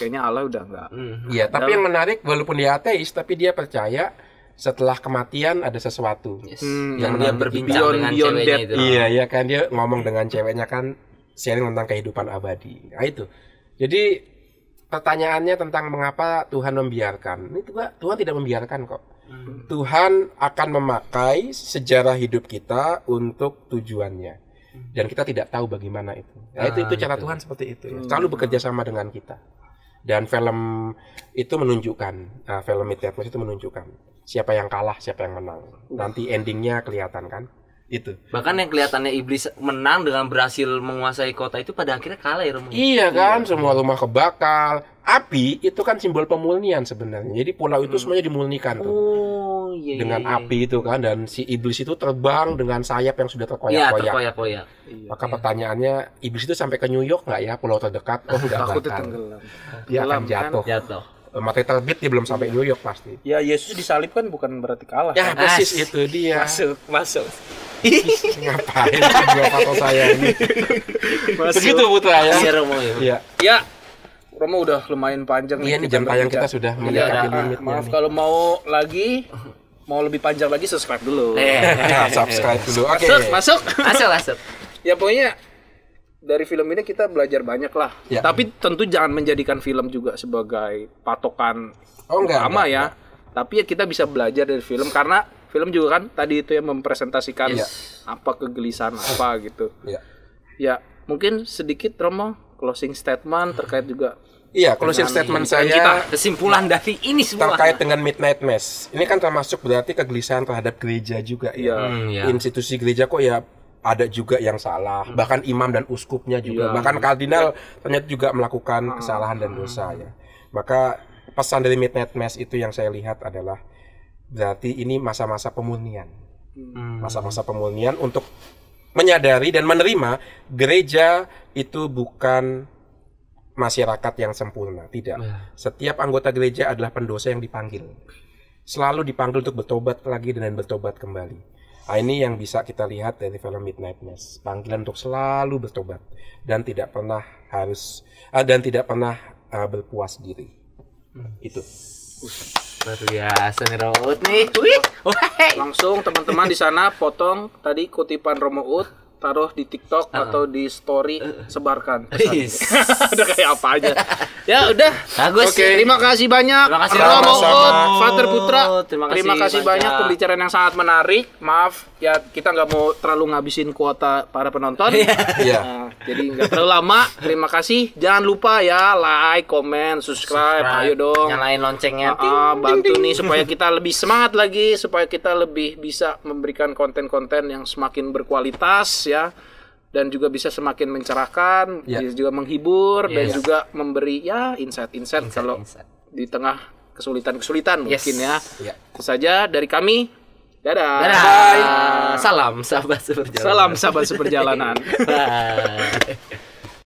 kayaknya Allah udah enggak. Iya, tapi yang menarik walaupun dia ateis tapi dia percaya setelah kematian ada sesuatu. Yang dia berbincang dengan ceweknya itu. Iya kan, dia ngomong dengan ceweknya kan, sharing tentang kehidupan abadi. Nah itu. Jadi pertanyaannya tentang mengapa Tuhan membiarkan. Ini Tuhan tidak membiarkan kok. Tuhan akan memakai sejarah hidup kita untuk tujuannya. Dan kita tidak tahu bagaimana itu. Nah, itu cara Tuhan seperti itu ya. Selalu bekerja sama dengan kita. Dan film itu menunjukkan, film Midnight Mass itu menunjukkan siapa yang kalah, siapa yang menang. Nanti endingnya kelihatan kan? Itu. Bahkan yang kelihatannya iblis menang dengan berhasil menguasai kota itu pada akhirnya kalah ya, Romo. Iya kan, semua rumah kebakar. Api itu kan simbol pemurnian sebenarnya. Jadi pulau itu semuanya dimurnikan tuh. Dengan api itu kan, dan si iblis itu terbang dengan sayap yang sudah terkoyak-koyak. Maka pertanyaannya, iblis itu sampai ke New York nggak ya, pulau terdekat? Oh enggak bakal. Dia akan jatuh. Matahari terbit dia belum sampai New York pasti. Ya Yesus disalib kan bukan berarti kalah. Ya persis itu dia. Masuk. Ngapain dua foto saya ini? Begitu Putra ya. Iya Romo ya. Ya. Romo udah lumayan panjang nih. Iya, jam tayang kita sudah mendekati limitnya. Maaf kalau mau lebih panjang lagi subscribe dulu. Subscribe dulu. Oke. Masuk. Ya pokoknya dari film ini kita belajar banyak lah. Ya. Tapi tentu jangan menjadikan film juga sebagai patokan utama ya. Tapi ya kita bisa belajar dari film karena film juga kan tadi itu yang mempresentasikan apa kegelisahan apa gitu. Ya mungkin sedikit Romo closing statement terkait juga. Iya, closing statement saya kesimpulan dari ini semua terkait dengan Midnight Mass. Ini kan termasuk berarti kegelisahan terhadap gereja juga ya. Institusi gereja kok ya ada juga yang salah, bahkan imam dan uskupnya juga, bahkan kardinal ternyata juga melakukan kesalahan dan dosa ya. Maka pesan dari Midnight Mass itu yang saya lihat adalah berarti ini masa-masa pemurnian. Masa-masa pemurnian untuk menyadari dan menerima gereja itu bukan masyarakat yang sempurna, tidak. Setiap anggota gereja adalah pendosa yang dipanggil. Selalu dipanggil untuk bertobat lagi dan bertobat kembali. Nah, ini yang bisa kita lihat dari film Midnight Mass. Panggilan untuk selalu bertobat dan tidak pernah berpuas diri. Itu. Luar biasa nih Romo Uut nih. Langsung teman-teman di sana potong tadi kutipan Romo Uut, taruh di TikTok atau di story, sebarkan. Udah kayak apa aja. Ya udah. Bagus. Oke, terima kasih banyak. Terima kasih Romo Uut, Father Putra. Terima kasih banyak pembicaraan yang sangat menarik. Maaf ya kita nggak mau terlalu ngabisin kuota para penonton. Jadi nggak terlalu lama. Terima kasih. Jangan lupa ya like, comment, subscribe. Ayo dong. Nyalain loncengnya. Bantu nih supaya kita lebih semangat lagi, supaya kita lebih bisa memberikan konten-konten yang semakin berkualitas ya, dan juga bisa semakin mencerahkan, bisa juga menghibur dan juga memberi ya insight kalau di tengah kesulitan mungkin ya. Itu saja dari kami. Dadah. Bye. Salam sahabat seperjalanan. Bye.